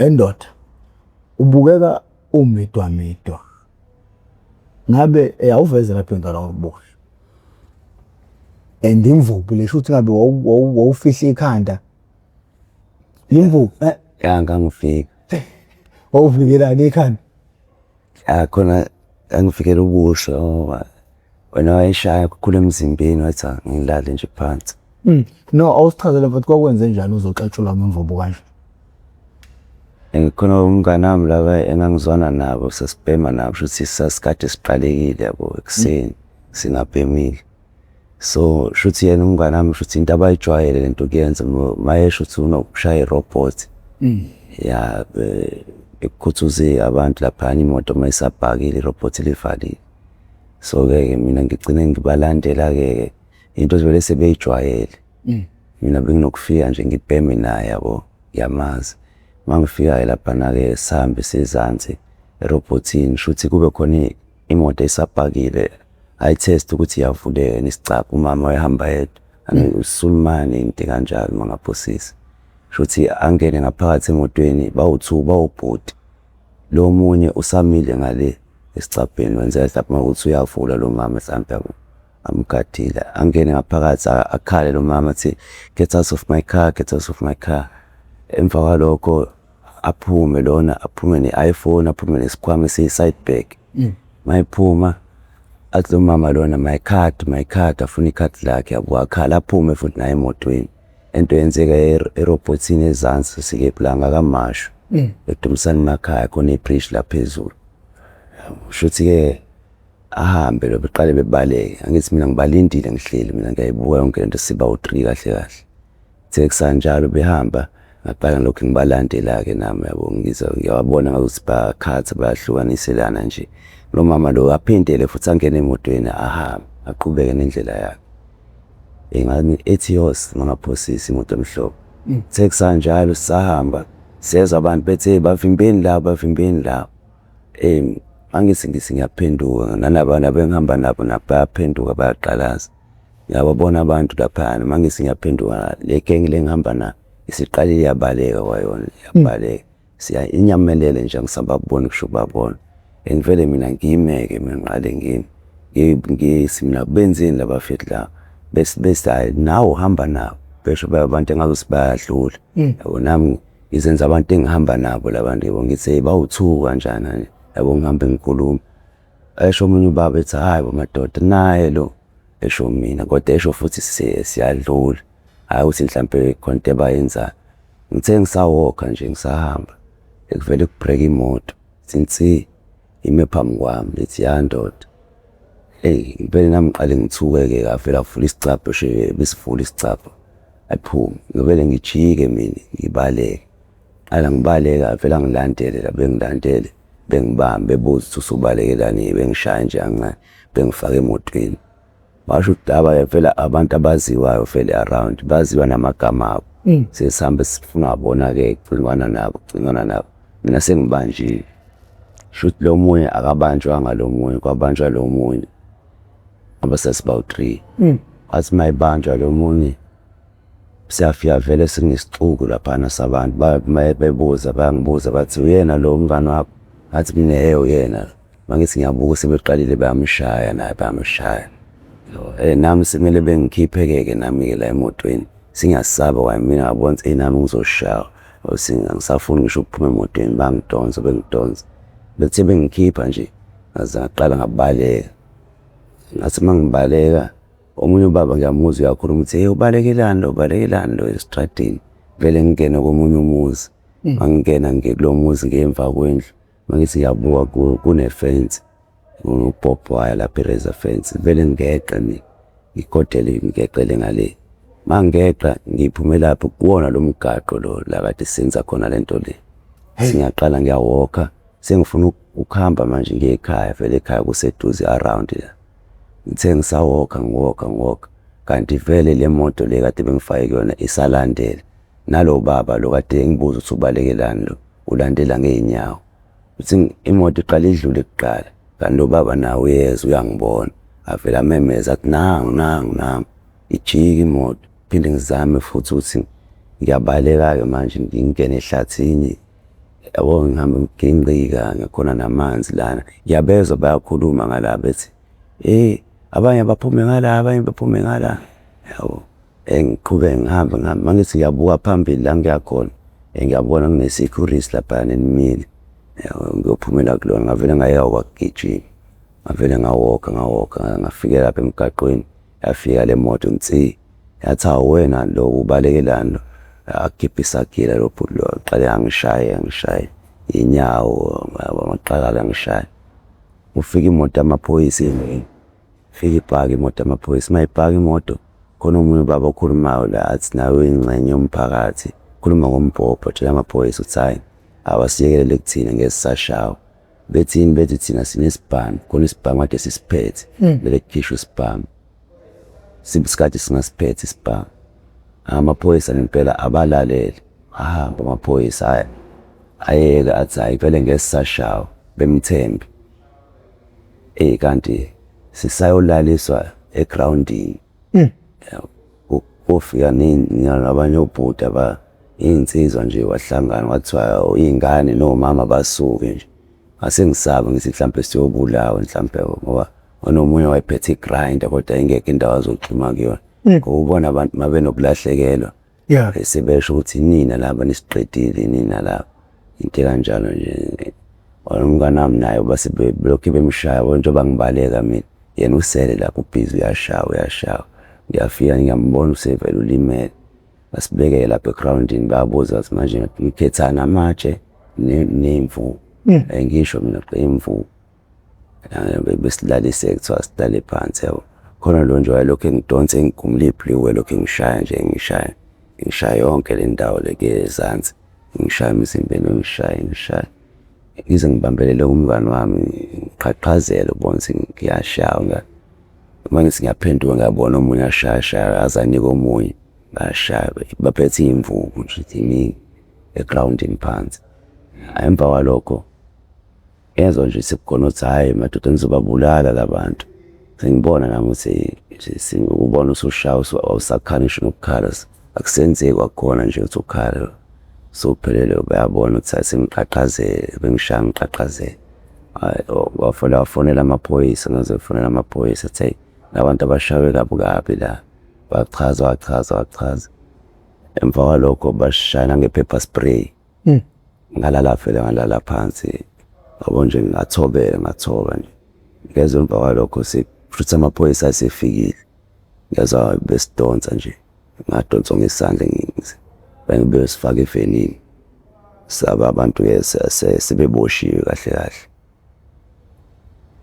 endoda ubukeka umidwa ngabe awuveze lapha indala ngobuhle and imvubu lesho uthi ngabe wawufihla ikhanda imvubu ngangifika wawuvikelana ikhanda khona angifikela ubusho wena wayeshaya kukhulu emzimbeni wathi ngilale nje phansi no awusichazele mfowethu kwakwenze njani uzoxatshulwa imvubu kanje khona umngane wami laba engangizwana nabo sasibhema nabo shuthi sasikade siqalekile yabo ekuseni singabhemile so shuthi yena umngane wami shuthi into abayijwayele lento kuyenza mayesho uthi unokushaya irobot ya ekukhuthuze abantu lapha imoto mayisabhakile irobot livalile so ke mina ngigcine ngibalandela ke into vele sebeyijwayele mina benginokufika nje ngibheme naye yabo yamazi mangifika lapha na ke sihambe sezansi erobotini shuthi kube khona imoto esabhakile I test ukuthi iyavuleka nesicapha umama wayehamba yedwa uSulumane into kanjalo mangaphosisi shuthi angene ngaphakathi emotweni bawu2 bawubhodi lo munye usamile ngale esicapheni wenza lapha ukuthi uyavula lo mama mhlawumbe amgadile angene ngaphakathi akhale lo mama athi get out of my car, get out of my car. Emva kwalokho aphume lona aphume ne-iPhone aphume nesikhwama side bag mayiphuma athi lo mama lona my card afuna icard lakhe yakhala aphume futhi naye emotweni into yenzeka erobotini ezansi sikeplanga kaMashu eDumsani makhaya khona ibridge laphezulu shuthi ke ahambe lo beqale bebaleke angithi mina ngibalindile ngihleli mina ngayibuka yonke lento siba u3 kahle kahle sekusanjalo behamba ngaqala lokho ngibalandela ke nami yabo ngiyabona ukuthi bakhatha bayahlukaniselana nje lo mama lo aphindele futhi angene emotweni ahamba aqhubeke nendlela yakhe engani Etios mangaphosisi imoto emhlophe sekusanjalo sahamba seza abantu bethe bavimbeni la angithi ngiyaphenduka nalabantu abengihamba nabo napaphenduka bayaqalaza ngiyabona abantu lapha mangithi ngiyaphenduka le gang lengihamba na isiqalile yabaleka kwayona yabaleka siya inyamelele nje ngisababona kusho babona engivele mina ngiyimeke mina ngiqale ngisimina benzeni labafethi la bese nawo uhamba nabo besho abantu engathi bayadlula yabo nami izenza abantu engihamba nabo labantu yebo ngithi bawu2 kanjani yabo ngihambe ngikhuluma esho umunye ubaba ethi hayi bomadoda naye lo esho mina kodwa esho futhi siyadlula hayi uthi mhlambe konke bayenza ngithe ngisawalka nje ngisahamba ekuvele kubreak imoto since ime phambi kwami lethi yandoda ngivele nami qale ngithukeke kavela vula isicapha besivula isicapha aphuma ngivele ngijike mina ngibaleke ala ngibaleka vela ngilandele la bengilandele bengibambe bebuza ukuthi usubalekelani bengishaya nje angani bengifaka emotweni basho udaba vela abantu abaziwayo vele around baziwa namagama abo sesihambe sifuna abona ke kucingana nabo mina sengibanjile shoot lo munye akabanjwa ngalo munye kwabanjwa lo munye abasesibawu3 athi mayibanjwa lo munye siyafika vele singesixuku lapha nasabantu bayebebuza bangibuza bathi uyena lo mngane wakho athi mina uyena mangithi ngiyabuka sebeqalile bayamshaya naye bayamshaya nami simele bengikhiphe-ke nami-ke la emotweni singasaba kwaye mina ngabona ukuthi nami ngizoshaya ngisafuni ngisho ukuphuma emotweni bengidonsa bethe bengikhipha nje ngaze ngaqala ngabaleka ngathi mangibaleka omunye ubaba ngiyamuzwa uyakhuluma ukuthi ubalekelani lo estradini vele ngingena komunye umuzi mangingena ngikulo muzi ngemva kwendlu mangithi ngiyabuka kunefence ubhobho waya lapha ereza fence vele ngeqa ngikodele ngeqele ngale mangeqa ngiphume lapho kuwona lo mgaqo lo la kade senza khona lento le singaqala ngiyawalka sengifuna ukuhamba manje ngiye ekhaya vele ekhaya kuseduze around la ngithe ngisawalka ngiwalka kanti vele le moto le kade bengifake kuyona isalandela nalo baba lo kade ngibuza ukuthi ubalekelani lo ulandela ngeenyawo uthi imoto iqala idlule kuqala kanti lo baba nawe uyeza uyangibona avela amemeza athi nangu ijika imoto phinde ngizame futhi ukuthi ngiyabaleka-ke manje ngingene ehlathini yabo ngihamba ngiginqika ngakhona namanzi lana ngiyabezwa bayakhuluma ngala bethi abanye baphume ngala abanye baphume ngala yabo ngiqhubeke ngihamba mangithi ngiyabuka phambili la ngiyakhona ngiyabona kune-security lapha nenimile ngiyophumela kulona ngavele ngayeka kwagijima ngavele ngawoka ngafika lapha emgaqweni yafika le moto ngitsi yathi awena lo ubalekelani lo akhipha isagila lo bhuti lo qale angishaya inyawo amaqala angishaya ufika imoto amaphoyisa fika ibhaki imoto amaphoyisa mayibhaki imoto khona umuntu baba okhulumayo la athi nawe ingxenye yomphakathi khuluma ngombhobho tshela amaphoyisa uthi hayi awasiyekelele kuthina ngesisashawa bethi thina sinesibhamu khona isibhamu kade sisiphethe lele kukhishwa isibhamu sibisikade singasiphethe isibhamu amaphoyisa ngempela abalalele ahamba amaphoyisa ayeka athi hayi vele ngesisashawa bemthembi kanti sisayolaliswa egroundini ufika nabanye obhuti iy'nsizwa nje wahlangana wathiwa iy'ngane nomama basuke nje asengisaba ngithi mhlampe siyobulawa mhlampe ngoba onomunye wayephethe igrinder kodwa ingekho indawo azoxhuma kuyona ngokubona abantu mabenokulahlekelwa sebesho ukuthi nina laba nisiqedile nina laba into kanjalo nje umnganami naye base belokhu bemshaya njengoba ngibaleka mina yena usele lapho ubhizi uyashawa ngiyafika ngiyambona usevele ulimele basibekele lapha egroundini bayabuza ukuthi manje ngikhethana amatshe nemvu ngisho mina imvu besilalise kuthiwa sidale phansi yabo khona lo nje wayelokhu engidonse ngigumula ibhliwe lokhu ngishaya yonke le ndawo lezansi ngishaya emzimbeni ngishaya ngize ngibambelele umngani wami ngiqhaqhazela ubona ukuthi ngiyashaya manje ngiyaphenduka ngiyabona omunye ashaya azanika omunye bashaya baphethe imvubu nje iningi egroundini phansi emva kwalokho yenzo nje sekukhona ukuthi hayi madoda ngizobabulala labantu sengibona nami ukuthi ubona usushaya awusakhanisha nokukhala akusenzeki kwakhona nje ukuthi ukhala sophelele bayabona ukuthi sengiqhaqhazele bengishaya ngiqhaqhazele wafonela amaphoyisa ngazefonela amaphoyisa athi labantu abashawe kabi la wachaza emva kwalokho bashayana nge-pepper spray ngalala phansi yabo nje ngathoba nje ngeze emva kwalokho futhi amaphoyisa asefikile ngezwa besidonsa nje ngadonsa ngesandla bengibesifaka efenini saba abantu-ke sebeboshiwe kahle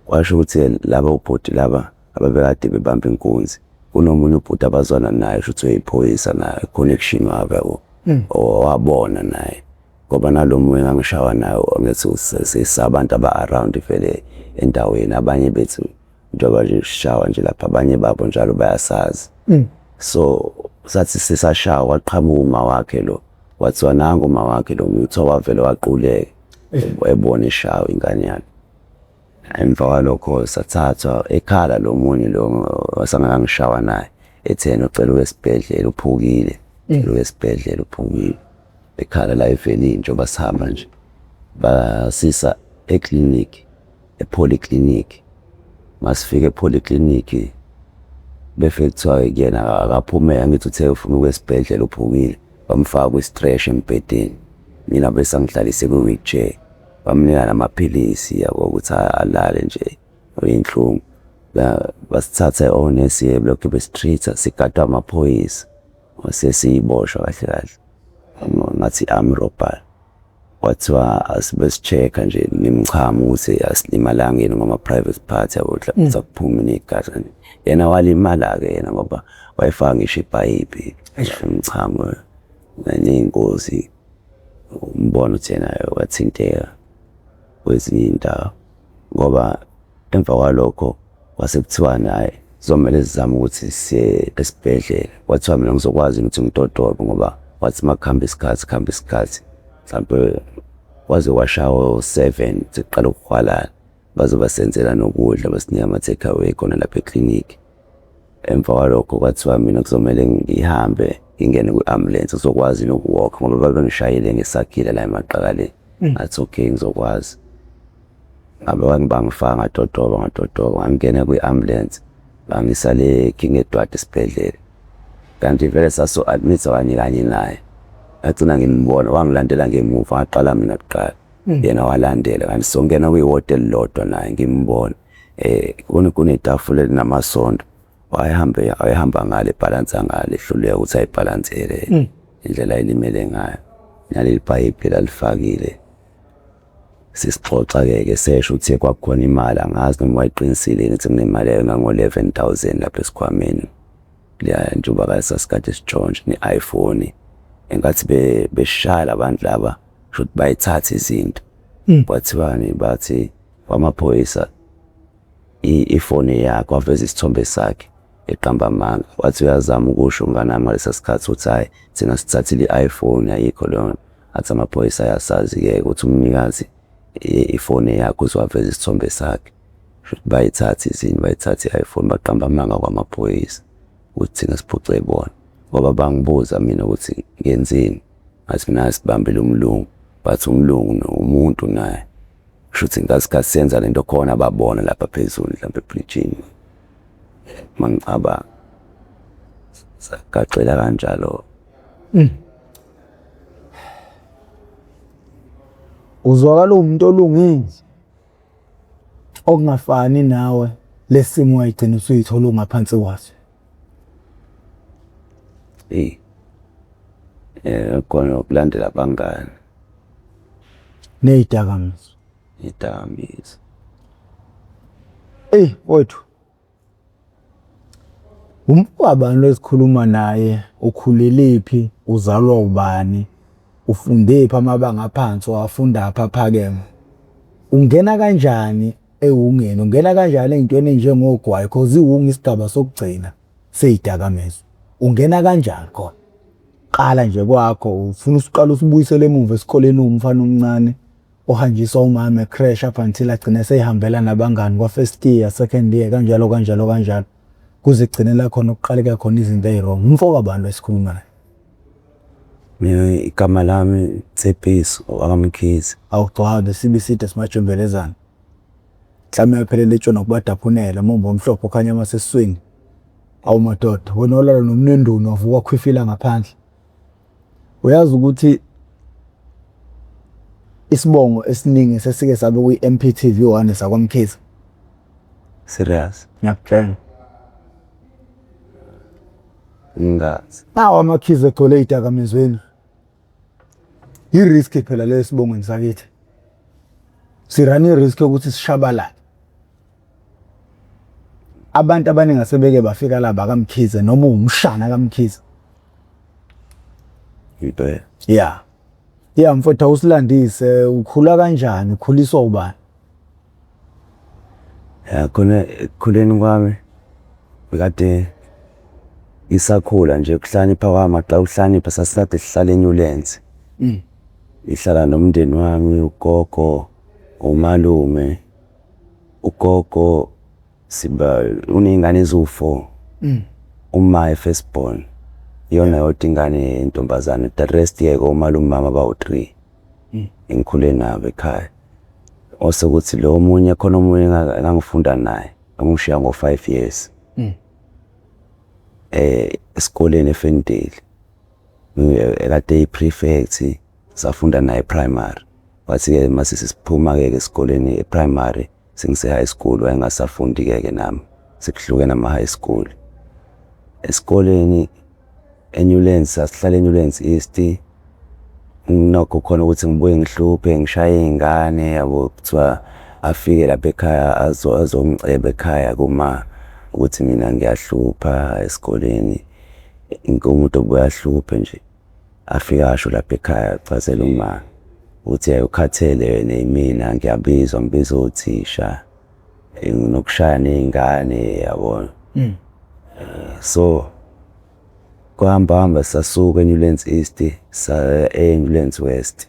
kwasho ukuthi laba ubhuti laba ababekade bebamba inkunzi kunomunye ubhuti abazwana naye futhi uyiphoyisa naye connection wabo owabona naye ngoba nalomunye engangishawa naye ngethi sesabantu aba-around vele endaweni abanye bethu njengoba nje sishawa nje lapha abanye babo njalo bayasazi so sathi sisashawa waqhamuka uma wakhe lo wathiwa nangu uma wakhe lo mutho wavele waquleka wayebona ishawa ingane yakhe emva kwalokho sathathwa ekhala lo munye lo wasangangishawa naye ethena ucela esibhedlela uphukile ekhala la evelini njengoba sihamba nje basisa epolyclinic masifika epolyclinic befike kuthiwa kuyena akaphumeka ngithi uthe ufuna ukwesibhedlela uphukile bamfaka kwi-stretch embhedeni mina bese ngihlalise kwi-wheelchair bamnika namaphilisi yabo ukuthi alale nje oyinhlungu basithatha onesi block bestreet sigadwa amaphoyisa wasesiyiboshwa kahle ngathi amrobha wathiwa asibesichecka nje nimchama ukuthi asilimalanga yena ngoma private party yabo kuphuma negazi yena walimala ke yena ngoba wayefaka ngisho ipayipi imchamo neyingozi umbona ukuthi yena wathinteka kwezinye indawo ngoba emva kwalokho wasekuthiwa naye zomele sizame ukuthi siye esibhedlela wathiwa mina ngizokwazi ukuthi ngitotobe ngoba wathi makuhamba isikhathi mhlawumbe waze washawa 7 siqala ukuhwalana baze basenzela nokudla basinika ama-take away khona lapha ekliniki emva kwalokho kwathiwa mina kuzomele ngihambe ngingene kwi-ambulance ngizokwazi nokuwalka ngoba babengishayile ngesagila la emaqakaleni ngathi okay ngizokwazi ngabe bangifaka ngadodoba ngangena kwi-ambulance bangisale King Edward esibhedlela kanti vele saso-admit kanye naye ngagcina ngimbona wangilandela ngemuva ngaqala mina kuqala yena walandela kanti songena kwi-hotel lodwa naye ngimbona kunetafula elinamasondo wayehamba ngale balance ngale ehluleka ukuthi ayibalansele indlela elimele ngayo naleli pipe lalifakile sisixoxa-ke sesho ukuthi kwakukhona imali angazi noma wayiqinisile ukuthi kunemali engango-11,000 lapha esikhwameni leya njengoba sasikade sitshontshe ne-iPhone engathi beshala abantu laba shothi bayithathe izinto bathiwani bathi kwamaphoyisa ifoni yakho waveza isithombe sakhe eqamba amanga wathi uyazama ukusho umnganami ngalesa sikhathi ukuthi hayi thina sithathile i-iPhone ayikho leyo athi amaphoyisa ayasazi-ke ukuthi umnikazi ifoni yakho uzwaveza isithombe sakhe shothi bayithathe izinto bayithathe i-iPhone baqamba amanga kwamaphoyisa ukuthi thina siphuce bona ngoba bangibuza mina ukuthi ngenzeni ngathi mina sibambele umlungu bathi umlungu umuntu naye shothi ngasikhathi senza lento khona babona lapha phezulu mhlawumbe ebridgini mangicabanga sakaqela kanjalo. Uzwakala umuntu olungile okungafani nawe lesimo wayigcina usuyithola ungaphansi kwaso. Khona ukulandela abangani nezidakamizwa. Idakamizwa. Wethu umfowabani lesikhuluma naye ukhulelephi uzalwa ubani ufundephi amabanga aphansi wafunda apha aphakeme ungena kanjani ewungeni ungena kanjani ezintweni njengogwayi because iwunga isigaba sokugcina sezidakamizwa ungena kanjani khona qala nje kwakho ufuna usiqala usibuyisele emuva esikoleni umfana omncane ohanjiswa umama ecrash up until agcina seyihambela nabangani kwa first year second year kanjalo kuze igcinela khona ukuqaleka khona izinto ezirong umfowabani lesikhuluma naye. Mina igama lami Tsepiso akamkhizi. Awugcwala sibiside simajombelezana. Mhlawumbe yaphelele etshona kubadaphunela mombo omhlophe okhanya amaseswini. Awu madoda wena olala nomnenduni wavuka khwifila ngaphandle. Uyazi ukuthi isibongo esiningi sesike sabe kwi-MPTV 1 sakwamkhizi. Serious? Ngiyakutshela. Ngazi. Nawa amakhizi egcwele idakamizweni. I-risk phela lesibongweni sakithi. Sirani i-risk ukuthi sishabalale. Abantu abaningi asebeke bafika la bakamkhize noma umshana kaMkhize. Yebo. Yeah. Mfowethu usilandise ukhula kanjani ukhuliswa ubani? Khona ekukhuleni kwami bekade isakhula nje ukuhlanipha kwami xa uhlanipha sasithathe sihlala eNewlands. Ihlala nomndeni wami ugogo umalume ugogo siba unengane ezu4 uma firstborn yona yodwa ingane intombazane the rest yeke umalume mama bawu3 engikhule nabo ekhaya osekuthi lo omunye khona omunye engangifunda naye angishiya ngo5 years esikoleni eFendale ekade prefect safunda naye primary wathi ke mase sisiphuma ke esikoleni eprimary singise high school wayengasafundi ke nami sikuhluke nama high school esikoleni eNewlands sasihlala eNewlands East nokho khona ukuthi ngibuye ngihluphe ngishaye ingane yabo kuthiwa afike lapha ekhaya azongceba ekhaya kuma ukuthi mina ngiyahlupha esikoleni inkomuntu obuyahluphe nje afika asho lapha ekhaya chazela uma uthi ayukhathele nemina ngiyabizwa ngibiza uthisha nokushaya nezingane yabo so kuhamba sasuka eNewlands East eNewlands West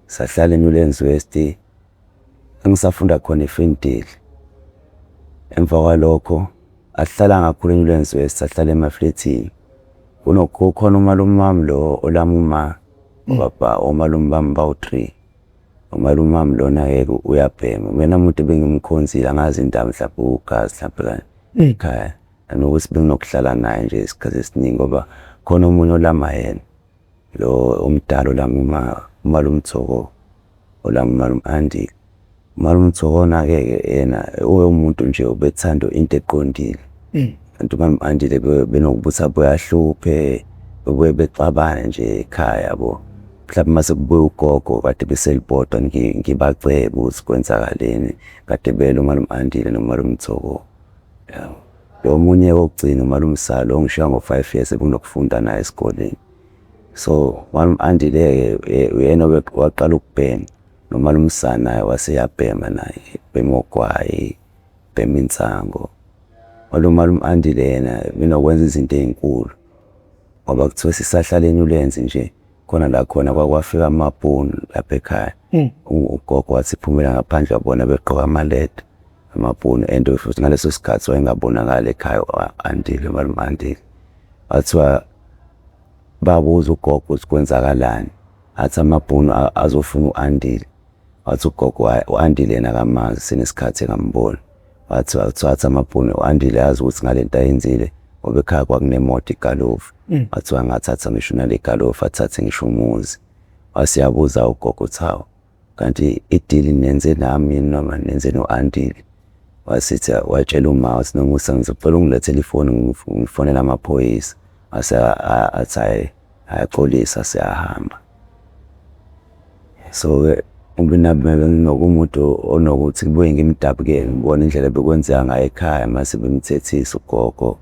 sahlala eNewlands West engisafunda khona eFendale emva kwalokho ahlala ngakhulu eNewlands West sahlala emafletini kunokhona umalume wami lo olamuma baba umalume bami bawu3 umalume wami lona-ke uyabhema. Mina umuntu bengimkhonzile angazi indaba mhlawumbe ugazi mhlawumbe la ekhaya. Nanokuthi benginokuhlala naye nje isikhathi esiningi ngoba khona omunye olama yena lo omdala olama umalume Thoko olama umalume Andile. Umalume Thoko-ke yena umuntu nje obethanda into eqondile. Kanti umalume Andile benokubuthi abuye ahluphe, bebuye bexabane nje ekhaya yabo. Mhlawumbe mase kubuye ugogo kade beselibhodwa ngibacebe ukuthi kwenzakaleni kade belo umalume Andile nomalume Thoko. Lo omunye wokugcina umalume Salo ongishiya ngo-5 years ebengilokufunda naye esikoleni. So umalume Andile-ke uyena waqala ukubhema, nomalume Salo naye waseyabhema naye, bhema ogwayi, bhema insango. Umalume Andile yena benokwenza izinto ey'nkulu ngoba kuthiwa sisahlala eNewlands nje khona la khona kwafika amabhunu lapha ekhaya. Ugogo wathi phumela ngaphandle wabona begqoka amaleda amabhunu and futhi ngaleso sikhathi wayengabonakala ekhaya Andile, umalume Andile. Wathiwa babuza ugogo ukuthi kwenzakalani, athi amabhunu azofuna u-Andile. Wathi ugogo u-Andile yena akamazi senesikhathi engamboni. Wathi amabhunu u-Andile yazi ukuthi ngale nto ayenzile ngoba ekhaya kwakunemoto igalofu. Wathiwa ngathatha ngisho nale igalofu athathe ngisho umuzi. Wasiyabuza ugogo ukuthi hawu kanti idili nenze nami noma nenze no-Andile. Wasithi watshela uma wathi nomusa ngizocela ungilethele ifoni ngifonela amaphoyisa. Athi ayaxolisa siyahamba. So-ke nginokumuntu onokuthi kubuye ngimdabukele ngibone indlela bekwenzeka ngayo ekhaya mase bemthethisa ugogo.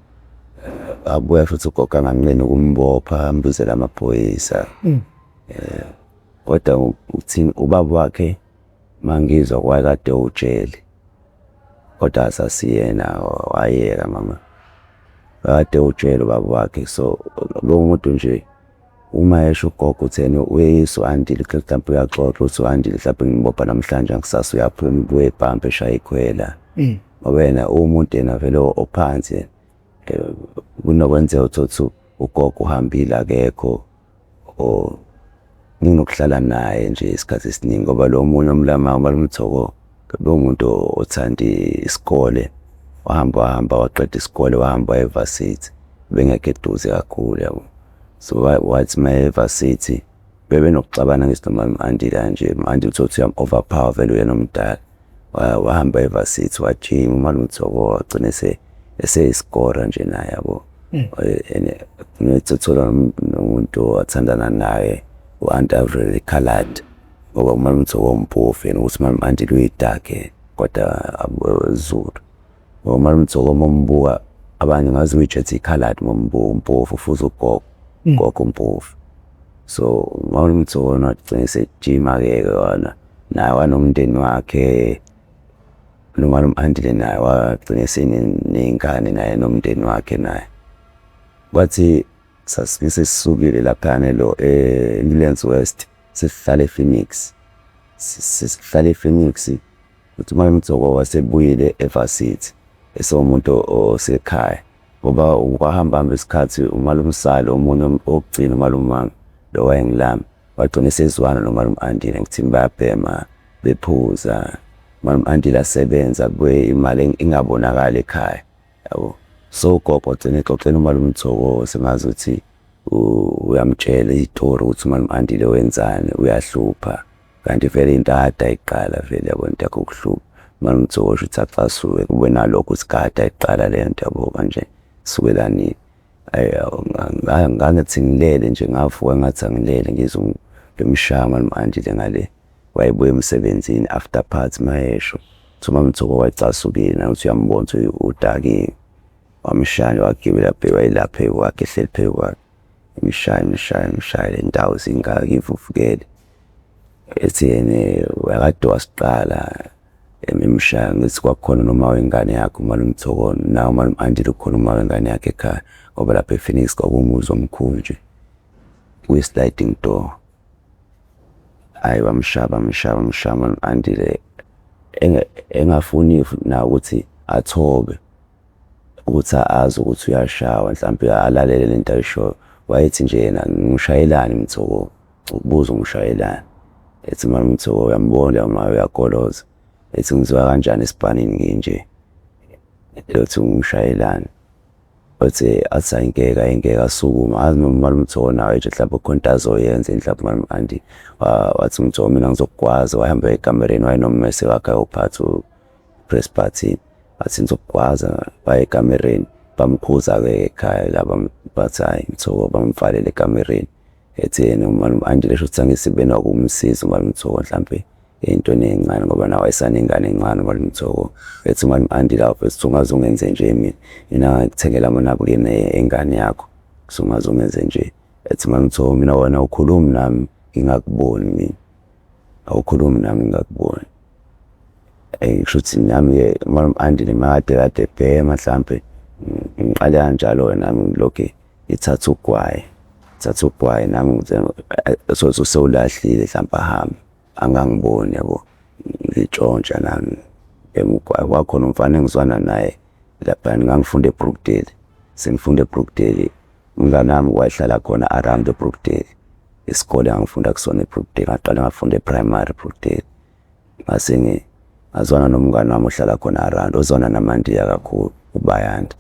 Abuye futhi ugogo anganqeni ukumbopha ambuzela amaphoyisa. Kodwa uthini ubaba wakhe mangizwa kwakade ujele. Kodwa asasiyena wayeka mama. Kade ujele ubaba wakhe. So lo muntu nje uma esho ugogo utheni uyeyisa u-Andile mhlawumbe uyaxoxa ukuthi u-Andile mhlawumbe ngimbopha namhlanje ngisasa uyaphuma ubuye ebhambe eshaya ikhwela. Ngoba yena umuntu yena vele ophansi. Kunokwenzeka ukuthi ugogo uhambile akekho or nginokuhlala naye nje isikhathi esiningi ngoba lo munye umalume Thoko lo muntu othanda isikole wahamba waqeda isikole wahamba e-varsity bengekho eduze kakhulu yabo. So wathi ma-varsity bebenokuxabana ngisho nomalume Andile nje. Andile uthi uyam-overpower vele uyena omdala. Wahamba e-varsity wajima umalume Thoko wagcina eseyiskora nje naye yabo. Ngithola nomuntu wathandana naye u-Avril Khalad ngoba umalume Thoko umphofu yena ukuthi umalume Andile uyidakhe kodwa Zulu. Umalume Thoko mombuka abanye ngazi uyijethi Khalad mombuka umphofu futhi ugogo umphofu. So umalume Thoko wagcina esejima-ke yona naye wanomndeni wakhe. Nomalume Andile naye wagcina eseney'ngane naye nomndeni wakhe naye. Kwathi sasisukile laphana Newlands West sesihlala ePhoenix. Sesihlala ePhoenix uthi umalume Thoko wasebuyile e-varsity esewumuntu osekhaya ngoba wahamba isikhathi umalume Salo omunye okugcina umalume wami lo wayengilami wagcina esezwana nomalume Andile ukuthi bayabhema bephuza. Umalume Andile asebenza kubuye imali ingabonakali ekhaya yabo. So ugogo wagcina exoxela umalume Thoko semazi ukuthi uyamtshela izitori ukuthi umalume Andile wenzani uyahlupha kanti vele into ade ayiqala vele yabo into yakho ukuhlupha. Umalume Thoko ukuthi acasuke kube nalokho ukuthi kade ayiqala le nto yabo manje sukelani. Ngangithi ngilele nje ngavuka ngathi angilele ngizwe umshaya umalume Andile ngale wayebuye emsebenzini after party mayesho. Umalume Thoko wacasukile naye uthi uyambona ukuthi udakiwe. Wamshaya wagibela wayelaphe wakhe ehleli phezu kwakhe. Imshaya le ndawo zingaka ivuvukele. Ethi yena wakade wasiqala emshaya ngithi kwakhona noma wengane yakhe umalume Thoko nawe umalume Andile ukhona uma wengane yakhe ekhaya ngoba lapha ePhoenix kwakuwumuzi omkhulu nje kwi-sliding door. Hayi wamshaya umalume Andile engafuni na ukuthi athobe ukuthi azi ukuthi uyashawa mhlawumbe alalele lento ayisho. Wayethi nje yena ngishayelani Mthoko ukubuza umshayelani. ethi manje Mthoko uyambona uma uyagoloza, ethi ngizwa kanjani esipanini nginje, ethi ngishayelana. Othi athi ayingeke asukuma, azi noma Mthoko nawe nje mhlawumbe khona into azoyenza mhlawumbe manje wathi Mthoko mina ngizokwazi, wahamba ekamereni wayenommese wakhe ayophatha u-press button, athi ngizokwazi baye ekamereni bamkhuza-ke ekhaya laba bathi hayi Mthoko bamvalele ekamereni. Ethi yena uManje lesho ukuthi angisibe nakumsiza uMthoko mhlawumbe ey'ntweni ey'ncane ngoba nawe esanengane encane uMthoko. Ethi Andi lapho ethi ungaze ungenze nje mina ngikuthengela amanabukeni engane yakho, ungaze ungenze nje. Ethi Mthoko mina wena ukhulumi nami ngingakuboni mina, awukhulumi nami ngingakuboni. Ngisho ukuthi nami-ke Andi kade ebhema mhlawumbe ngiqale kanjalo nami ngilokhu ngithatha ugwayi nami sewulahlile mhlawumbe ahambe angangiboni yabo, ngitshontsha nami emugwayi. Kwakhona umfana engizwana naye lapha ngangifunda eBrookdale, sengifunda eBrookdale, umngani wami wayehlala khona around eBrookdale, isikole engangifunda kusona eBrookdale, ngaqala ngafunda e-primary eBrookdale. Ngase ngazwana nomngani wami ohlala khona around ozwana naMandiya kakhulu, uBayanda,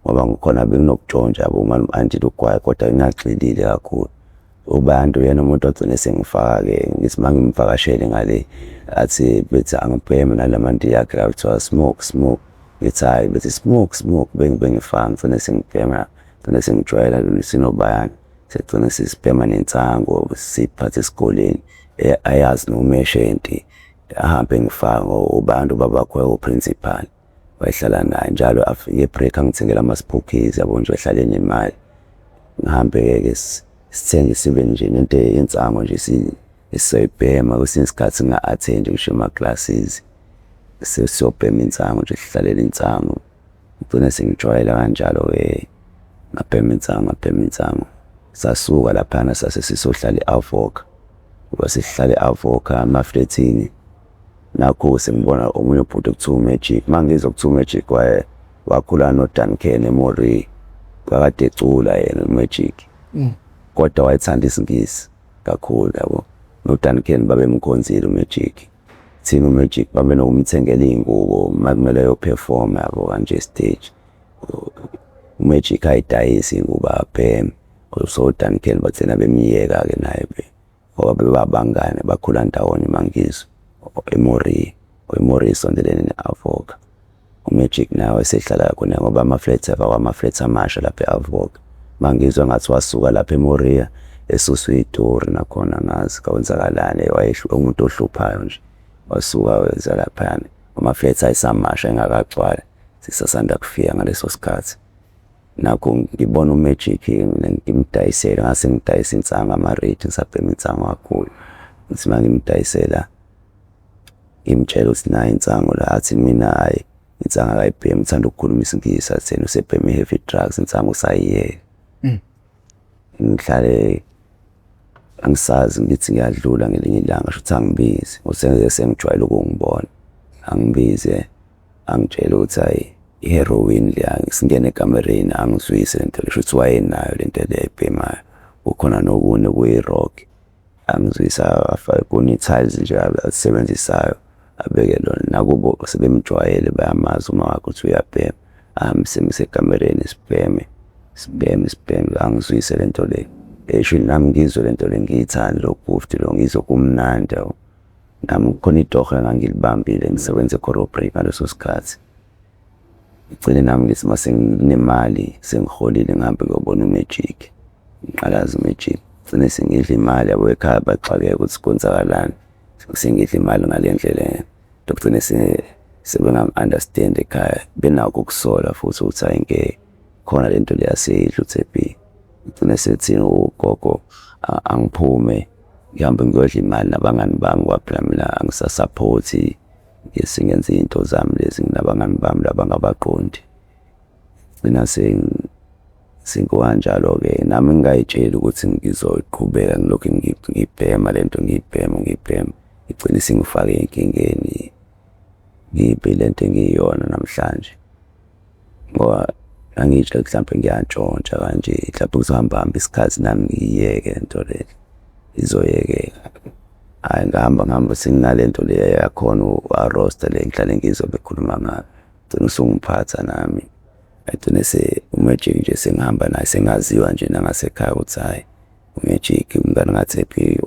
ngoba ngikhona benginokutshontsha yabo Andi lugwayi kodwa ngingagxilile kakhulu. uBayanda uyena umuntu ogcine sengifaka-ke ngithi mangimvakashele ngale athi bethi angibheme nalaMandiya yakhe la kuthiwa smoke, ngithi hayi bethi smoke bengifaka ngigcine sengibhema, ngigcine sengijwayela sinoBayanda, segcine sisibhema nensango siphathe esikoleni, ayazi nomeshenti ahambe ngifaka uBayanda ubabakho uprincipal wayehlala naye njalo afike ebreak angithengela ama-spookies yabo nje ehlale nemali, ngihambe-ke sithenge sibe nje nento yensango nje siyoyibhema. Kwesinye isikhathi nga-attend ngisho ama-classes siyobhema insango nje sihlalela insango, ngigcine sengijwayela kanjalo-ke ngabhema insango. Sasuka laphana sase sisohlala e-Avoca, ngoba sihlala e-Avoca amafletini. Nakho sengibona omunye ubhuti okuthiwa uMagic, mangizwa kuthiwa uMagic wakhula noDuncan eMoree, kakade ecula yena uMagic, kodwa wayethanda isiNgisi kakhulu yabo. noDuncan babemkhonzile uMagic, thina uMagic babenokumthengela iy'ngubo makumele eyophefoma yabo kanje stage. uMagic ayidayisa iy'ngubo abheme, so uDuncan bathina bemyeka-ke naye ngoba bebabangane bakhula ndawonye mangizwa eMoree isondelene ne-Avoca. uMagic nawe esehlala khona ngoba ama-flats amasha lapha e-Avoca. Mangizwa ngathi wasuka lapha eMoree esuswa iDori nakhona ngazi kawenzakalane, umuntu ohluphayo nje, wasuka weza laphana ama-flats ayisamasha engakagcwali, sisasanda kufika ngaleso sikhathi. Nakho ngibona uMagic ngimdayisela, ngase ngidayisa insango ama-rate, ngisabhema insango kakhulu. Ngithi mangimdayisela ngimtshela ukuthi nayo insango la, athi mina hayi insango akayibhemi, ngithanda ukukhuluma isiNgisi, athi yena usebhema i-heavy drugs, insango usayiyeka. Ngihlale angisazi ngithi ngiyadlula ngelinye ilanga shuthi angibizi, sengijwayele ukungibona angibize, angitshela ukuthi hayi i-heroin leya, singene ekamereni angizwise lento le, shuthi wayenayo lento le ayibhemayo, kukhona nokunye kuyi-rock, angizwisa afake kuni-tiles nje azisebenzisayo abeke lona. Nakubo sebemjwayele bayamazi uma wakho ukuthi uyabhema, ahambe ekamereni sibheme, angizwise lento le. Esho nami ngizwe lento le ngiyithanda, lo bhuti lo ngizwe kumnandi. Nami kukhona itoho engangilibambile ngisebenze e-corporate ngaleso sikhathi. Ngigcine nami ngithi mase nginemali sengiholile ngihambe ngiyobona uMagic, ngiqalaza uMagic, ngigcine sengidla imali yabo ekhaya baxakeka ukuthi kwenzakalani, sengidla imali ngale ndlela. Ngigcine sebengam-understand ekhaya, benakho ukusola futhi ukuthi hayi ngeke khona lento le yaseyidla uThebi. Ngigcine sethina ugogo angiphume ngihambe ngiyodla imali nabangani bami, ngoba phela mina angisasaphothi ngenze into zami lezi nabangani bami labangabaqondi. Ngigcina sengikanjalo-ke nami ngingayitsheli ukuthi ngizoqhubeka ngilokhu ngibhema lento, ngibhema, ngigcine sengifake enkingeni, ngibe lento engiyiyona namhlanje, ngoba angitsho mhlawumbe ngiyantshontsha kanje, mhlawumbe kuzohamba isikhathi nami ngiyiyeke lento le, izoyekeka. hayi ngihamba singinalento le yakhona uarosta le ngihlale ngizobe khuluma ngayo gcina usungiphatha nami agcine uMagic nje sengihamba naye sengaziwa nje nangasekhaya ukuthi hayi uMagic umngane ngathi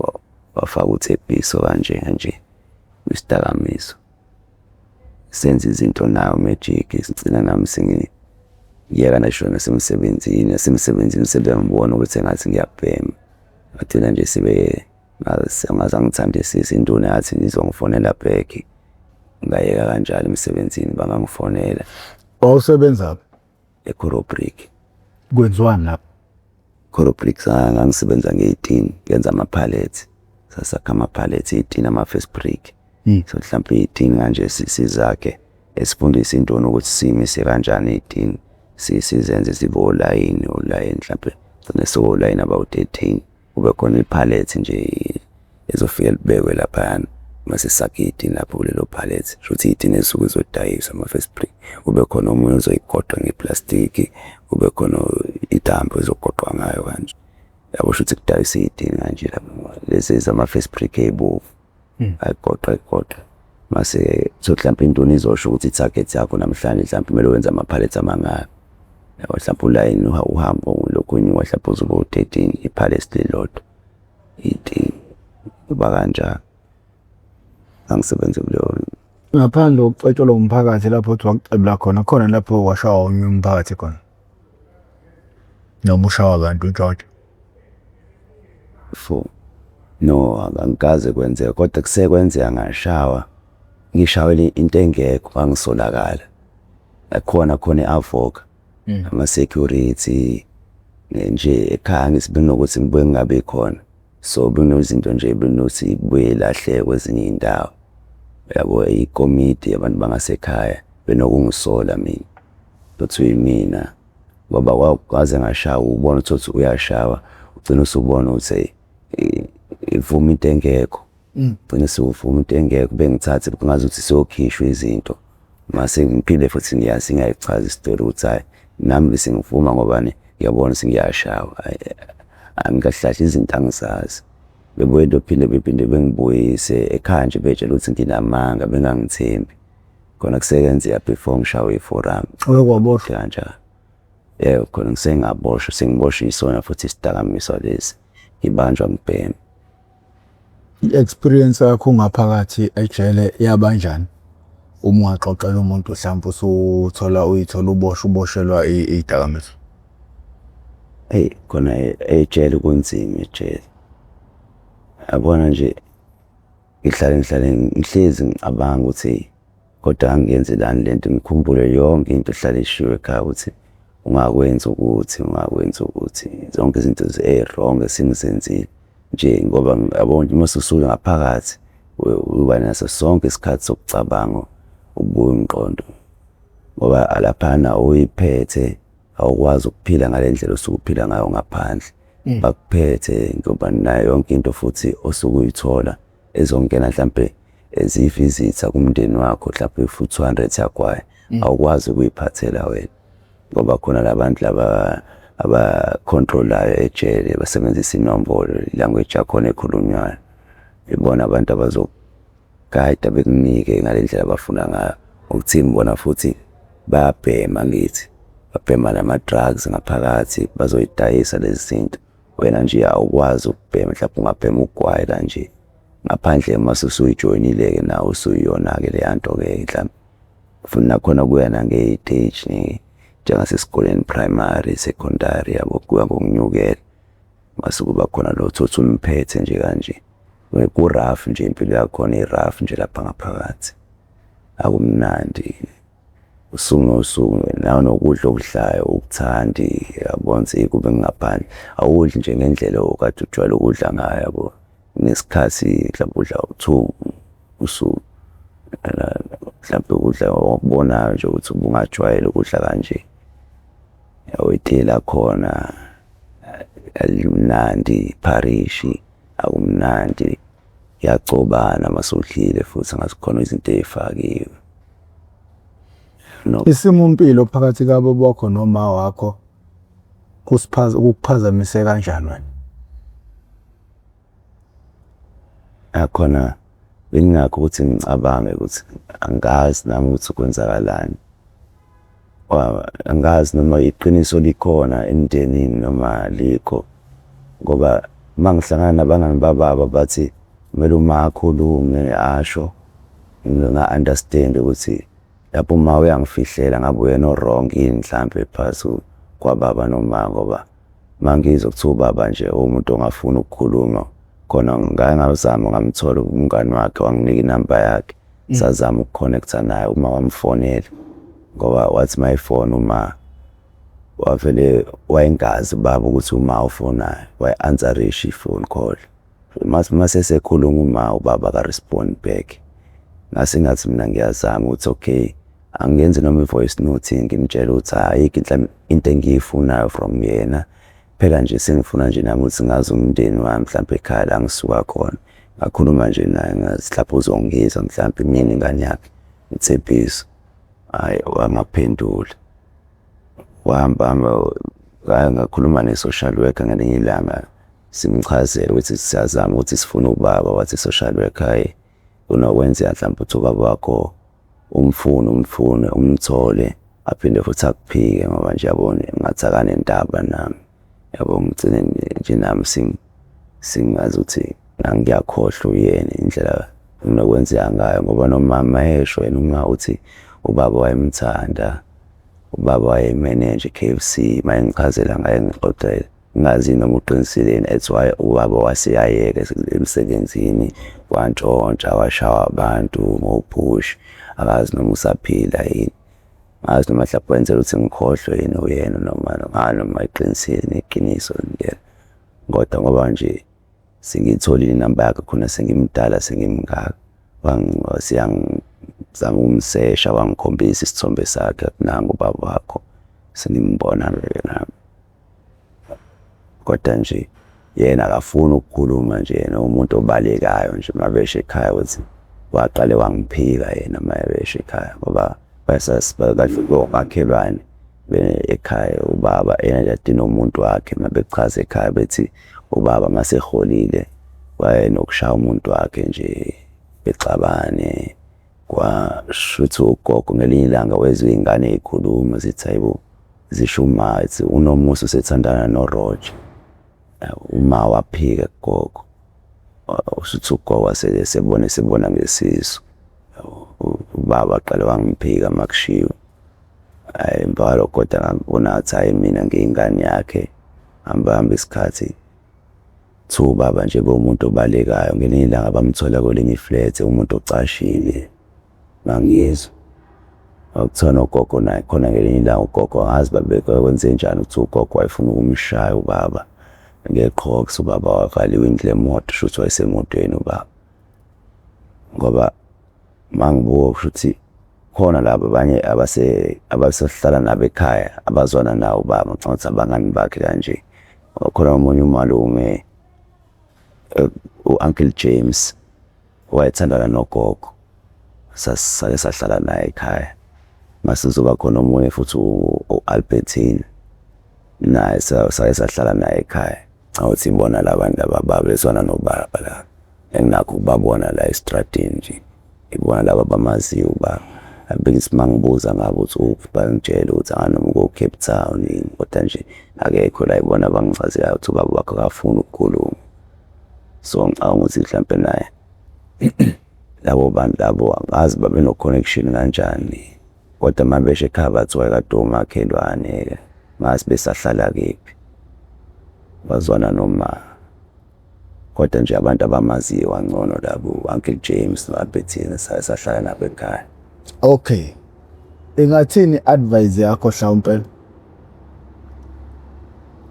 wafaka uThepiso kanje isidakamizwa senza izinto nayo uMagic sigcina nami ngiyeka ngisho nasemsebenzini sebengibona ukuthi engathi ngiyabhema athina nje sibe ngazangithande sisinduna yathi ngizongifonela back ngayeka kanjalo emsebenzini bangangifonela. Wawusebenza eCorobrick. Kwenziwani lapho? Corobrick ngangisebenza nge-18 ngenza ama-pallets sasakha ama-pallets 18 ama-first brick. So mhlawumbe 18 kanje sizakhe esifundisa intoni ukuthi simise kanjani 18 sizenze zibe olayini mhlawumbe gcine solayini about 18 kube khona i-pallet nje ezofika libekwe laphana mase sakhe lapho kulelo pallet futhi 18 esuku izodayiswa ama-first brick kube khona omunye ozoyigoqa ngeplastiki kube khona itambo ezogoqwa ngayo kanje yabo futhi kudayisa 18 kanje lapho lezi zama-first brick ezibovu ayigoqa mase so mhlawumbe intoni izosho ukuthi i-target yakho namhlanje mhlawumbe kumele wenze ama-pallets amangaka yabo mhlawumbe ulayini uhambo lokunye mhlawumbe uzoba u-13 i-pallet lelodwa 18 kuba kanjalo angisebenze kuleyo. Ngaphandle kokucetshelwa umphakathi lapho uthi wakucebula khona lapho washawa omunye umphakathi khona noma ushawa abantu uJojo no angikaze kwenzeka kodwa kusekwenzeka ngishawele into engekho angisolakala khona eAvoca ama-security nje ekhaya ngisibinokuthi ngibuye ngingabi khona so benozinto nje benothi buye lahle kwezinye indawo yabo ikomiti abantu bangasekhaya benokungisola mina ukuthi mina ngoba kwaze ngashawa ubona ukuthi uyashawa ugcina usubona ukuthi ivuma into engekho ugcina usuvuma into engekho bengithathe kungazuthi siyokhishwa izinto mase ngiphinde futhi ngiyayichaza istory ukuthi hayi nami bese ngivuma ngoba ngiyabona singiyashawa angikahlahla izinto angizazi bebuye into phinde bengibuyise ekhaya nje betshela ukuthi nginamanga bengangithembi khona kusekenza before ngishawe iforum okwaboshwa kanjalo khona ngisengaboshwa sengiboshwe isona futhi isidakamizwa lezi ibanjwa ngibhema. I-experience yakho ngaphakathi ejele yabanjani uma ungaxoxela umuntu mhlawumbe uyithola uboshelwa idakamizwa? Khona ejele kunzima ejele yabona nje ngihlezi ngicabanga ukuthi kodwa angiyenzelani lento ngikhumbule yonke into ehlala ishiwe ekhaya ukuthi ungakwenza ukuthi zonke izinto wrong esingizenzile nje ngoba yabona mase usuke ngaphakathi uba naso sonke isikhathi sokucabanga ubuye umqondo ngoba alaphana uyiphethe awukwazi ukuphila ngalendlela osuke uphila ngayo ngaphandle bakuphethe ngoba nayo yonke into futhi osuke uyithola ezongena mhlambe ezivisitha kumndeni wakho mhlambe futhi 200 yakwaye awukwazi ukuyiphathela wena ngoba khona labantu laba abacontrolayo ejele basebenzisa inombolo language yakhona ekhulunywayo ibona abantu abazogayida bekunike ngalendlela abafuna ngayo ukuthi ngibona futhi bayabhema ngithi babhema nama-drugs ngaphakathi bazoyidayisa lezi zinto wena nje awukwazi ukubhema mhlawumbe ungabhema ugwayi kanje ngaphandle mase usuyijoyinile-ke nawe usuyiyona-ke leya nto-ke mhlawumbe futhi nakhona kuya nange-stage njengasesikoleni primary secondary yabo kuya ngokunyukela mase kuba khona lo thothi umphethe nje kanje ku-rough nje impilo yakhona i-rough nje lapha ngaphakathi akumnandi usuku nawo nokudla okudlayo ukuthandi yabona kube ngaphandle awudli nje ngendlela okade ujwayele ukudla ngayo yabo nesikhathi mhlawumbe udla u2 usuku mhlawumbe ukudla okubonayo nje ukuthi ubungajwayele ukudla kanje yawetela khona alimnandi parishi akumnandi yacobana masudlile futhi ngasikhona izinto ezifakiwe. Isimo impilo phakathi kwabo bakho noma wakho ukuphazamise kanjani wena? akhona bengingakho ukuthi ngicabange ukuthi angazi nami ukuthi kwenzakalani. Angazi noma iqiniso likhona emndenini noma likho, ngoba mangihlangana nabangani bababa bathi kumele uma akhulume asho nga-understand ukuthi lapho uma uyangifihlela ngabe uyena wrong yini mhlampe phakathi kwababa noma, ngoba mangizwa kuthiwa ubaba nje umuntu ongafuni ukukhuluma khona ngake ngazama ngamthola umngani wakhe wanginika inamba yakhe sazama ukukhonektha naye uma wamfonela, ngoba wathi mayifona uma wavele wayengazi baba ukuthi uma ufonayo wayi-answerisha i-phone call. Mase sekhuluma uma ubaba ka-respond back, ngase ngathi mina ngiyazama ukuthi okay angenze noma i-voice note ngimtshela ukuthi ayikho into engiyifunayo from yena, phela nje sengifuna nje nami ukuthi ngazi umndeni wami mhlawumbe ekhaya la ngisuka khona. Ngakhuluma nje naye ngathi lapho uzongizwa mhlawumbe mina ingane yakhe uThembisa. Hayi wangaphendula, wahamba ngakhuluma ne-social worker ngelinye ilanga simchazela ukuthi siyazama ukuthi sifuna ubaba. Wathi i-social worker hayi unokwenza mhlawumbe ukuthi ubaba wakho umfune umthole aphinde futhi akuphike, ngoba nje yabona ngathi akanendaba nami, yabo ngigcine nje nami singazi ukuthi ngiyakhohlwa uyena indlela nginokwenzeka ngayo, ngoba nomama esho yena uma uthi ubaba wayemthanda, ubaba wayemanage KFC, mayengichazela ngaye ngixoxela ngazi noma uqiniseleni ethi ubaba waseyayeka emsebenzini wantshontsha washawa abantu ngophush, akazi noma usaphila yini, ngazi noma mhlawumbe wenzela ukuthi ngikhohlwe yini uyena noma iqinisile neqiniso ngiyena. Kodwa ngoba nje sengitholile inamba yakhe khona sengimdala sengimngaka, siyangizama ukumsesha wangikhombisa isithombe sakhe nangu ubaba wakho sengimbona yena. Kodwa nje yena akafuni ukukhuluma nje, yena umuntu obalekayo nje mabeshe ekhaya ukuthi waqale wangiphika yena mabeshe ekhaya, ngoba bayasasibakahle komakhelwane ekhaya ubaba yena nje adina umuntu wakhe mabechaza ekhaya bethi ubaba maseholile wayenokushaya umuntu wakhe nje bexabane. Kwashuthi ugogo ngelinye ilanga wezwe ingane ikhuluma zithi hayibo zishuma ithi unomusa usethandana noRoger. Uma waphika gogo ushuthi ugogo wasebona ngesisu, ubaba aqale wangiphika makushiwo. Impalo kodwa ngabona ngathi hayi mina ngiyingane yakhe hamba isikhathi thu baba nje bomuntu obalekayo. Ngelinye ilanga bamthola kwelinye iflat umuntu ocashile mangizwa akuthona ugogo naye khona. Ngelinye ilanga ugogo angazi babekwenze njani ukuthi ugogo wayefuna ukumshaya ubaba ngeqhoks, ubaba wavaliwe indle emoto shuthi wayesemotweni ubaba, ngoba mangibuka ukuthi khona labo abanye abasehlala nabo ekhaya abazwana nawo ubaba ngicabanga abangani bakhe kanje. Khona omunye umalume u-Uncle James wayethandana nogogo, sake sahlala naye ekhaya. Mase kuzoba khona omunye futhi u-Albertine naye sake sahlala naye ekhaya. Awuthi ngibona labantu laba bezwana nobaba la enginakho ukubabona la estradini nje, ngibona laba bamaziyo ubaba. Abengisi mangibuza ngabo ukuthi bangitshela ukuthi anoma ko-Cape Town yini, kodwa nje akekho la ibona bangichazela ukuthi ubaba wakho akafuni ukukhuluma. So ngicabanga ukuthi mhlawumbe naye labo bantu labo angazi babe no-connection kanjani, kodwa mabeshe ekhaya bathi wayekade umakhelwane ngazi besahlala kephi bazwana noma, kodwa nje abantu abamaziyo kangcono labo u-Uncle James no-Albertine sahlala nabo ekhaya. Okay, ingathini advice yakho mhlawumbe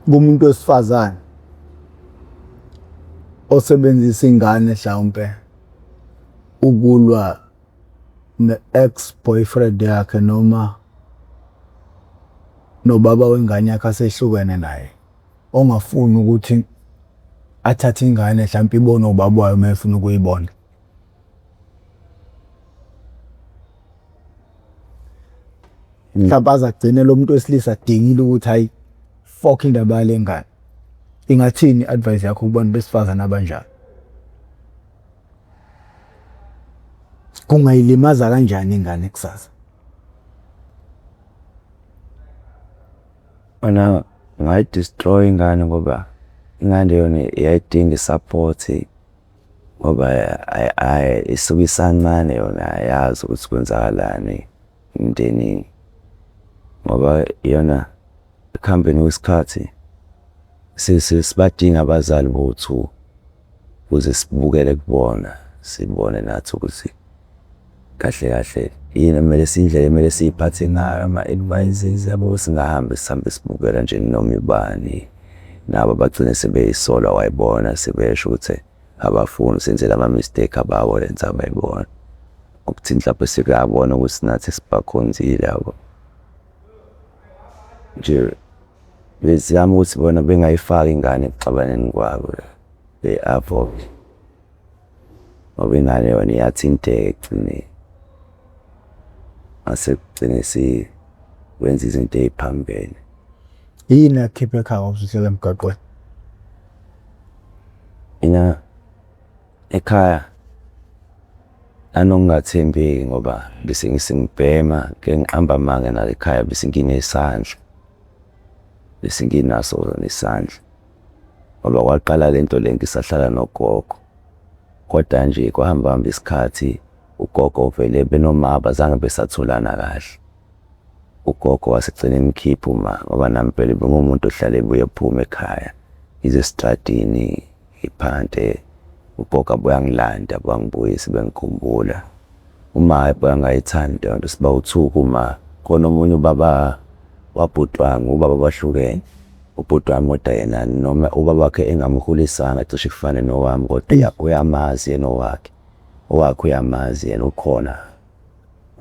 kumuntu wesifazane osebenzisa ingane mhlawumbe ukulwa ne-ex-boyfriend yakhe noma nobaba wengane yakhe asehlukene naye, ongafuni ukuthi athathe ingane mhlawumbe ibone ubaba wayo mayefuna ukuyibona? Mhlawumbe azagcine lo muntu wesilisa adingile ukuthi hayi fuck indaba yale ngane. Ingathini advice yakho kubantu besifazane abanjalo? kungayilimaza kanjani ingane kusasa? Mina ngayidestroy ingane ngoba ingane yona iyayidinga i-support ngoba isuke isancane yona ayazi ukuthi kwenzakalani emndenini ngoba yona ekuhambeni kwesikhathi sibadinga abazali bothu ukuze sibukele kubona sibone nathi ukuthi kahle kahle yini kumele siyiphathe ngayo ama-advices yabo, sihambe sibukela nje noma ibani nabo bagcine sebeyisola wayibona sebesho ukuthi abafuni senzele ama-mistake ababo lenza bayibona ukuthi mhlawumbe sikuyabona ukuthi nathi sibakhonzile yabo nje bezama ukuthi bona bengayifaki ingane ekuxabaneni kwabo be-avoid ngoba ingane yona iyathinteka ekugcineni asekugcine wenza izinto ey'phambene. Yini akukhiphe ekhaya usihlela emgaqweni? Mina ekhaya anokungathembeki ngoba bese ngisengibhema ke ngihamba amanga nala ekhaya bese nginesandla bese nginaso nesandla ngoba kwaqala lento le ngisahlala nogogo kodwa nje kwahamba isikhathi ugogo vele benoma bazange besatholana kahle. Ugogo wasegcina emkhipha uma ngoba nami phela bengumuntu ohlale ebuye ephuma ekhaya ize estradini iphante ugogo abuya ngilanda bangibuyisa bengikhumbula uma bangayithandi into sibawuthuka uma khona omunye ubaba wabhuti wami ubaba bahlukene ubhuti wami kodwa yena noma ubaba wakhe engamkhulisanga cishe kufane nowami kodwa uyamazi yena owakhe uyamazi yena ukhona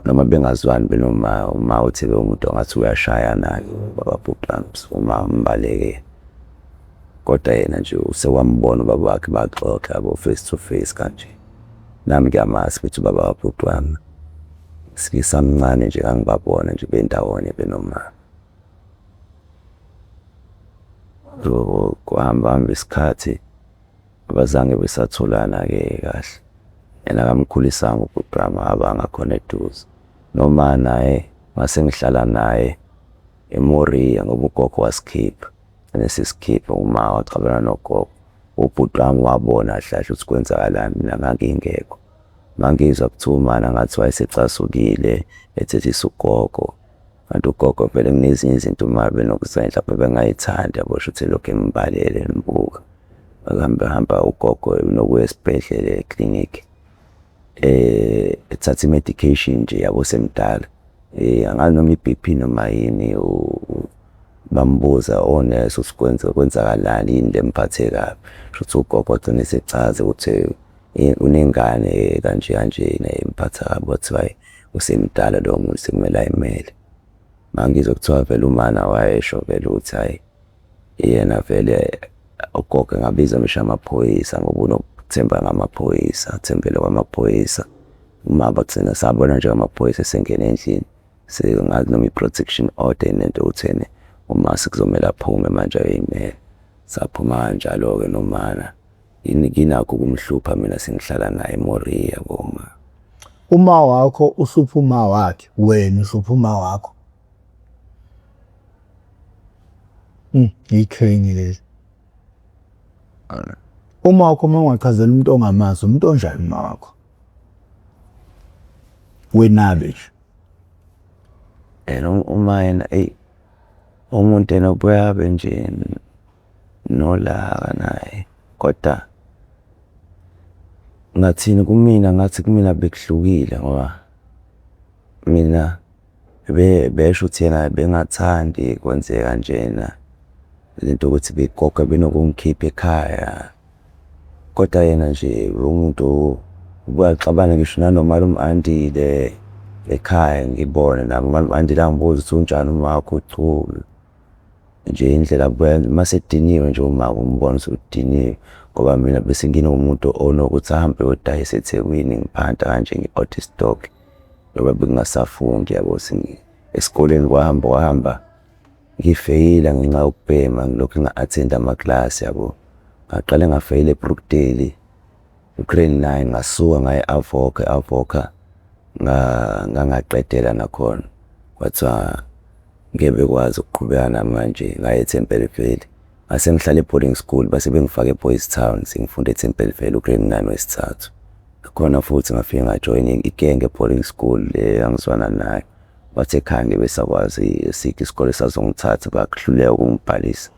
noma bengazwani benoma uma uthi lo muntu ongathi uyashaya naye baba bhuti wami uma mbaleke kodwa yena nje usewambona ubaba wakhe baxoxa yabo face to face kanje nami ngiyamazi futhi ubaba wabhuti wami sikisamncane nje ngangibabona nje bendawonye benoma kuhamba isikhathi abazange besatholana-ke kahle yena kamkhulisanga ubhuti wami abangakhona eduze noma naye mase ngihlala naye eMoriya ngoba ugogo wasikhipha nesisikhipha uma waxabana nogogo ubhuti wami wabona kahle ukuthi kwenzakalani mina ngangingekho mangizwa kuthiwa umana ngathi wayesecasukile ethethisa ugogo kanti ugogo vele kunezinye izinto uma benokuzendla bengayithandi yabo ukuthi lokho embalele nibuka hamba ugogo nokuya esibhedlela eklinikhi ethatha medication nje yabo semdala angazi noma i-BP noma yini bambuza onesi ukuthi kwenzakalani yini lemphathe kabi ukuthi ugogo wagcina esechaza ukuthi unengane kanje kanje nemphatha kabi kuthiwa usemdala lo muntu sekumele ayimele mangizwa kuthiwa vele umana wayesho vele ukuthi hayi yena vele ugogo ngabiza ngisho amaphoyisa ngoba unokuthemba ngamaphoyisa athembele kwamaphoyisa uma bagcina sabona nje amaphoyisa esengena endlini sengazi noma i-protection order nento uthene uma sekuzomela aphume manje ayimele saphuma kanjalo-ke nomana inakho ukumhlupha mina sengihlala naye eMoriya boma. Uma wakho uhlupha uma wakhe wena uhlupha uma wakho ikhengi lezi uma wakho mawachazela umuntu ongamazi umuntu onjani uma wakho wenabe nje uma yena umuntu yena ubuyabe nje nolaka naye kodwa ngathini kumina bekuhlukile ngoba mina besho ukuthi yena bengathandi kwenzeka njena izinto ukuthi begogo benokungikhipha ekhaya kodwa yena nje umuntu ubuyaxabana ngisho nanoma umandile ekhaya ngibone nami umandile angibuza ukuthi unjani uma wakho uthule nje indlela mase ediniwe nje uma umbona ukuthi udiniwe ngoba mina bese nginomuntu onokuthi ahambe yodayisa eThekwini ngiphanta kanje ngi-order stock ngoba bengingasafundi yabo esikoleni kwahamba ngifeyila ngenxa yokubhema ngilokhu nga-attend amaklasi yabo ngaqale ngafeyila eBrookdale ugrade 9 ngasuka ngaye Avoca ngangaqedela nakhona kwathiwa ngeke kwazi ukuqhubeka namanje ngaye eThempeleville ngase ngihlala e-boarding school base bengifaka eBoys Town sengifunda eThempeleville ugrade 9 wesithathu khona futhi ngafika ngajoin igenge e-boarding school angizwana nayo bathe khange besakwazi sikho isikole sazongithatha bakuhluleka ukungibhalisa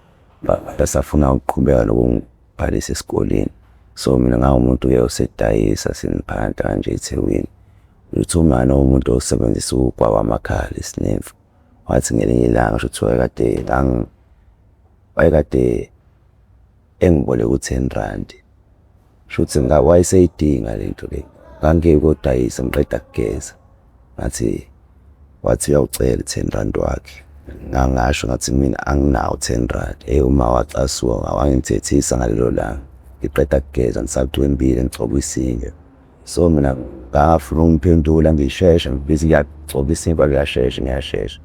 basafuna ukuqhubeka nokungibhalisa esikoleni so mina ngawumuntu ke osedayisa siniphansi kanje eThekwini uthi umama umuntu osebenzisa ubaba amakhala isinefu wathi ngelinye ilanga shothi wayekade engiboleka u10 shothi wayeseyidinga lento le ngangeke kodayisa ngiqeda kugeza ngathi wathi uyawucela u10 wakhe ngangasho ngathi mina anginawo u10 uma wacasuka wangithethisa ngalelo langa ngiqeda kugeza ngisaqwembile ngicobwa isinge so mina ngafuna umphendula ngisheshe ngibhizi ngiyacobwa isimba ngiyashesha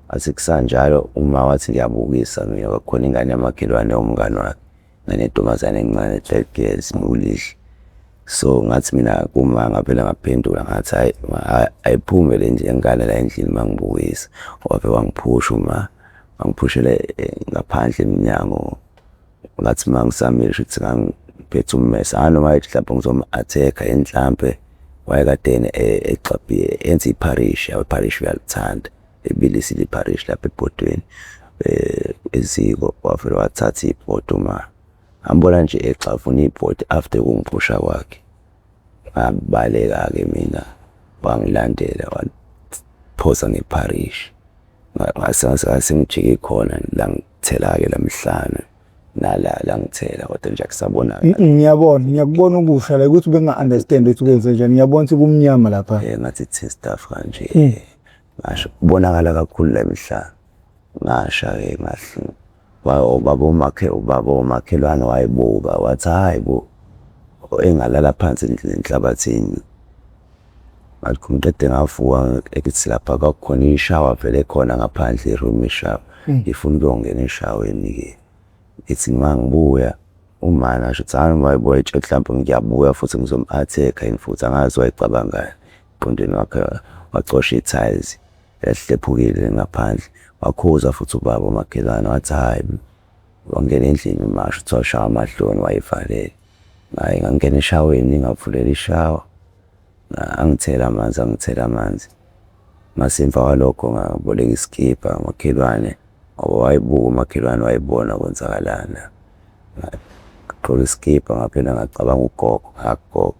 athi kusanjalo uma wathi ngiyabukisa mina kwakhona ingane yamakhelwane yomngane wakhe nganentombazane encane ehlekezi ulihle so ngathi mina kuma ngaphela ngaphendula ngathi ayiphume le nje ngane la endlini mangibukisa wabe wangiphusha uma wangiphushele ngaphandle eminyango ngathi mangisamile ukuthi ngiphethe ummesa noma mhlawumbe ngizoma-attack enhlampe wayekadeni exabhiye enza iparish uyalithanda ebilisile iparish lapha ebhodweni eziko wafela wathatha ibhodi uma ambona nje exavuna ibhodi after kungiphusha kwakhe ngabaleka-ke mina wangilandela waphosa ngeparish ngase ngijike khona la ngithela-ke lamhlana la ngithela kodwa nje akusabona ngiyakubona ukusha la ukuthi benga-understand ukuthi kwenze njani ngiyabona ukuthi kumnyama lapha ngathi thi stuff kanje ngasho kubonakala kakhulu la mhlana ngasha-ke ngahle ubaba umakhelwane wayibuka wathi hayi bo engalala phansi enhlabathini ngathi ngiqede ngavuka ekithi lapha kwakukhona ishawa vele khona ngaphandle iroom ishawa ngifuna ukuyongena eshaweni-ke ithi mangibuya umama asho ukuthi hhayi wayibuya etshe mhlawumbe ngiyabuya futhi ngizom-attack futhi angazi wayicabangani eqondeni wakhe wacosha i-tiles yahlephukile ngaphandle wakhuza futhi ubaba umakhelwane wathi hayi wangena endlini masho ukuthi washaya amahloni wayivalele ngaye ngangena eshaweni ngavulela ishawa angithela amanzi mase emva kwalokho ngaboleka iskipha umakhelwane wayibuka umakhelwane wayibona kwenzakalana ngaqola iskipha ngaphela ngacabanga ugogo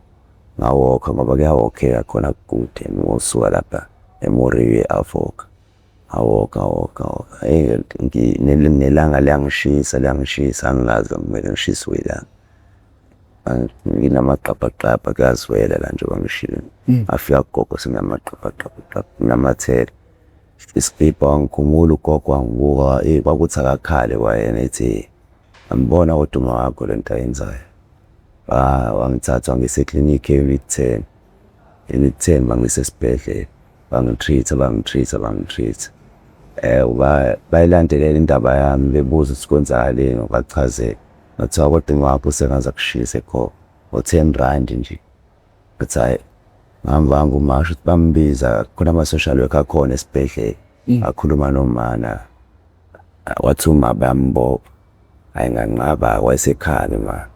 ngawokha ngoba kuyawokheka khona kude ngosuka lapha eMoriwe Avoka awokha nelanga liyangishisa angilazi kumele ngishiswe ilanga nginamaqapha kuyazwela la nje bangishilo afika kugogo sinamaqapha namathele iskipha wangikhumbula ugogo wangibuka kwakuthi akakhale kwayena ethi ngibona kodwa wakho lento ayenzayo wangithatha wangise clinic unit 10 bangise esibhedlela bangitreat bayilandelela indaba yami bebuza ukuthi kwenzakaleni bachazela ngathiwa kodwa wakho sengaza kushise kho ngo-R10 nje but hayi ngihamba umasho ukuthi bambiza khona ama-social worker akhona esibhedlela akhuluma nomana wathi uma bayambopha hayi nganqaba wayesekhale ma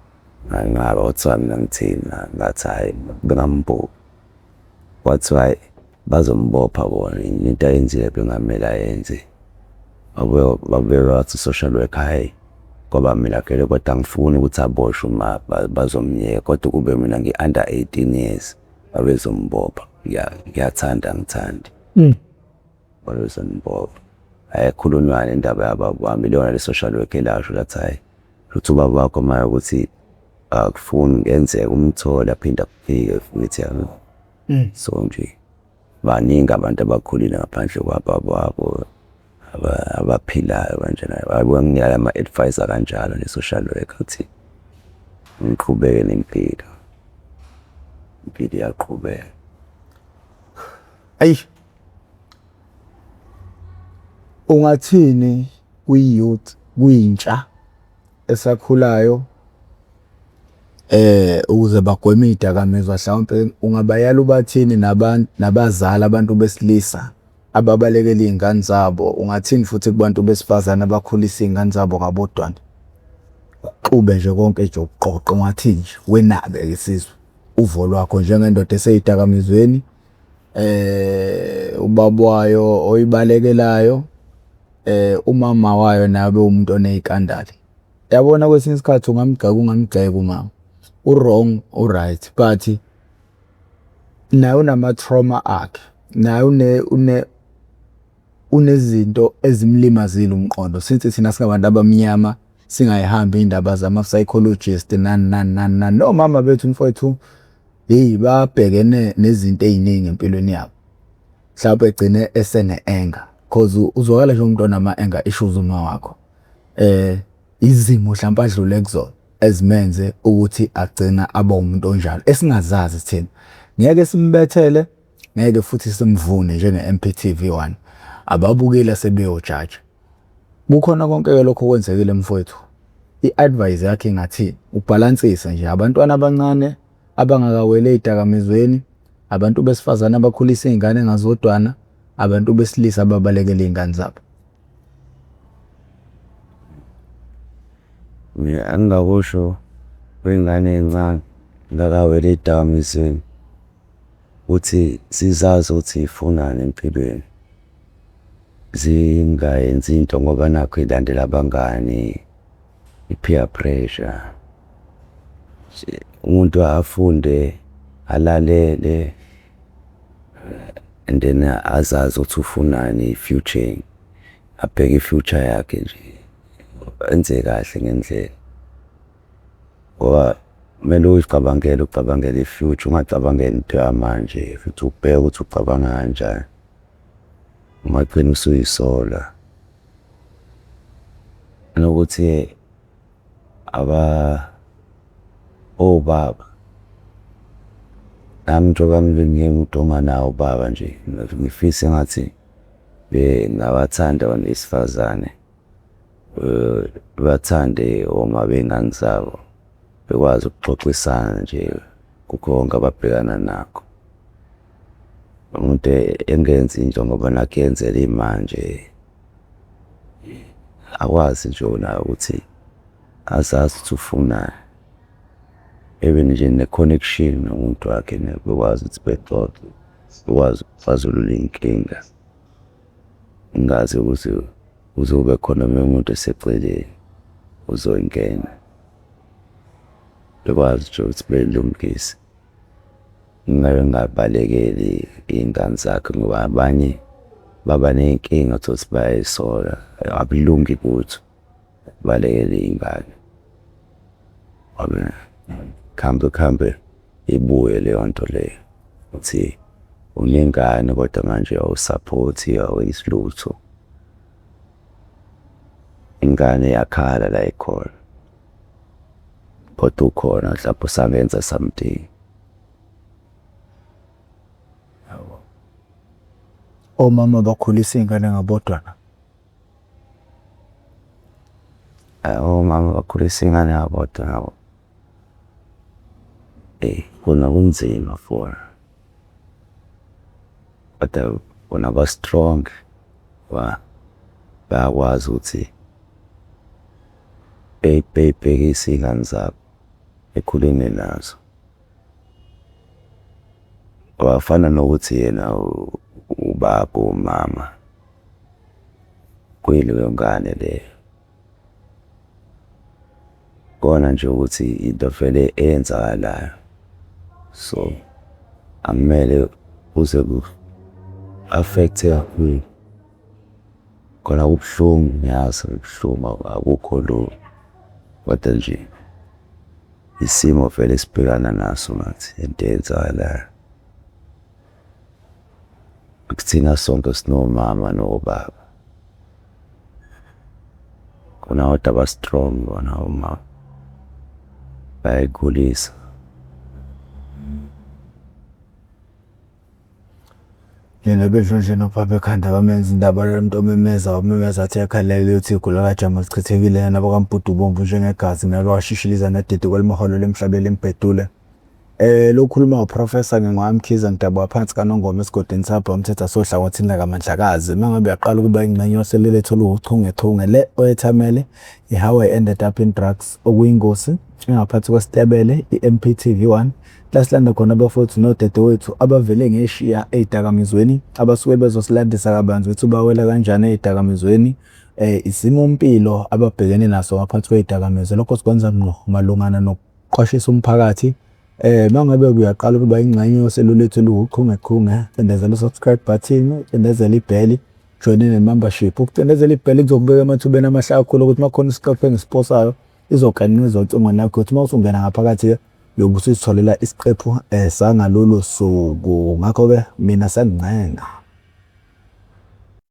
nganqaba wathiwa mina ngithina ngathi hayi bengambopha wathi hayi bazombopha bona into ayenzile bengamele ayenze babuye wathi social worker hayi ngoba mina kele kodwa angifuni ukuthi aboshwe uma bazomyeka kodwa kube mina ngi-under 18 years babezombopha ngiyathanda angithandi babezombopha khulunywana indaba yababa wami leyona le-social worker elasho lathi hayi ukuthi ubaba wakho manje ukuthi akufuni ngenzeka umthole aphinde akufike futhi so nje baningi abantu abakhulile ngaphandle kwababa wabo abaphilayo kanjena babanginika ama-advisor kanjalo ne-social worker ukuthi ngiqhubeke nempilo iyaqhubeka. Ayi ungathini kwi-youth kuyintsha esakhulayo ukuze bagweme iy'dakamizwa. Mhlawumpe ungabayala ubathini nabazali abantu besilisa ababalekela iy'ngane zabo, ungathini futhi kubantu besifazane abakhulisa iy'ngane zabo ngabodwana. Uxube nje konke nje ukuqoqa, ungathini nje wenabe isizwe uvo lwakho njengendoda esey'dakamizweni, ubaba wayo oyibalekelayo, umama wayo naye umuntu oney'kandali. Yabona kwesinye isikhathi ungamgxeka umama, u-wrong, u-right, but naye unama-trauma akhe, naye unezinto ezimlimazile umqondo. Since thina singabantu abamnyama singayihambi iy'ndaba zama-psychologist nani. Nomama bethu mfowethu, babhekene nezinto ey'ningi empilweni yabo. Mhlawumbe egcine esene-anger, cause uzwakala nje umuntu onama-anger issues uma wakho. Izimo mhlawumbe adlule kuzona ezimenze ukuthi agcina aba umuntu onjalo esingazazi thina. Ngeke simbethele, ngeke futhi simvune njenge-MPTV1, ababukeli sebeyojaja. Kukhona konke-ke lokho kwenzekile mfowethu. I-advice yakhe ingathini? Ubhalansise nje abantwana abancane abangakaweli ey'dakamizweni, abantu besifazane abakhulisa iy'ngane ngazodwana, abantu besilisa ababalekela iy'ngane zabo. Mina angingakusho kwey'ngane ey'ncane ngakaweli ey'dakamizweni ukuthi sizazi ukuthi zifunani empilweni, zingayenzi into ngoba nakho ilandela abangani, i-peer pressure. Umuntu afunde, alalele, and then azazi ukuthi ufunani i-future, abheke i-future yakhe nje, enze kahle ngendlela. Ngoba kumele ucabangele i-future, ungacabangeli into yamanje futhi ubheke ukuthi ucabanga kanjani. Ungagcina usuyisola. Nokuthi obaba, nami njengoba ngingumuntu onganawo ubaba nje, ngifisa engathi bengabathanda abantu besifazane, bathande oma bey'ngane zabo, bekwazi ukuxoxisana nje kukho konke ababhekana nakho. Umuntu engenzi into ngoba nakho yenzela imanje, akwazi nje nawe ukuthi azazi ukuthi ufunani. Ebe nje ne-connection nomuntu wakhe, bekwazi ukuthi bexoxe, bekwazi ukuxazulula iy'nkinga. Ngingazi ukuthi uzobe khona umuntu eseceleni uzoyingena, bekwazi nje ukuthi belungise. Ngingabalekeli iy'ngane zakhe ngoba abanye baba ney'nkinga ukuthi bayayisola, akulungi lutho balekele iy'ngane. Khambe ibuye leyo nto leyo ukuthi unengane kodwa manje awusaphothi, awenzi lutho. Ingane iyakhala la ikhona, kodwa ukhona mhlawumbe usangenza something. Omama bakhulisa iy'ngane ngabodwana. Omama bakhulisa iy'ngane ngabodwana. Khona kunzima for kodwa bona ba-strong, bayakwazi ukuthi bey'bhekise iy'ngane zabo ekhulene nazo. Wafana nokuthi yena ubaba umama kuyileyo ngane leyo. Kona nje ukuthi into vele eyenzakalayo, so akumele uze ku-affecte kakhulu. Khona kubuhlungu, ngiyazi kubuhlungu, akukho lula, kodwa nje isimo vele esibhekana naso ngathi into eyenzakalayo. Kuthina sonke sinomama nobaba, khona kodwa aba-strong bona omama, bayayikhulisa. Yena bedlula nje nopapa ekhanda bamenza indaba lento wamemeza athi yakhalela uthi igula kaJama lichithekile yena bakampudu bomvu njengegazi nalo washishiliza nedede kwelimaholo lemhlabeni lembhedule. Lokukhuluma uProfessor ngingwamkhiza ngidaba waphansi kaNongoma esigodini sapha umthetho sohlangothini lakaMandlakazi mangabe yaqala ukuba ingxenye yohlelo lethu oluchungechunge le oyethamele How I Ended Up in Drugs okuyingosi engaphansi kwesitebele iMPTV1 lasilanda khona abafowethu nodadewethu abavele ngeshiya ezidakamizweni abasuke bezosilandisa kabanzi ukuthi bawela kanjani ezidakamizweni isimo impilo ababhekene naso ngaphansi kwezidakamizwa lokho sikwenza ngqo malungana nokuqwashisa umphakathi. Mangabe uyaqala ukuba ingxenye yohlelo lethu oluchungechunge cindezela subscribe button cindezela ibheli join membership ukucindezela ibheli kuzokubeka emathubeni amahle kakhulu ukuthi makhona isiqephu engisposayo izokanizwa ucingweni lakho ukuthi mawusungena ngaphakathi yokusitholela isiqephu sangalolu suku ngakho ke mina sengcenga.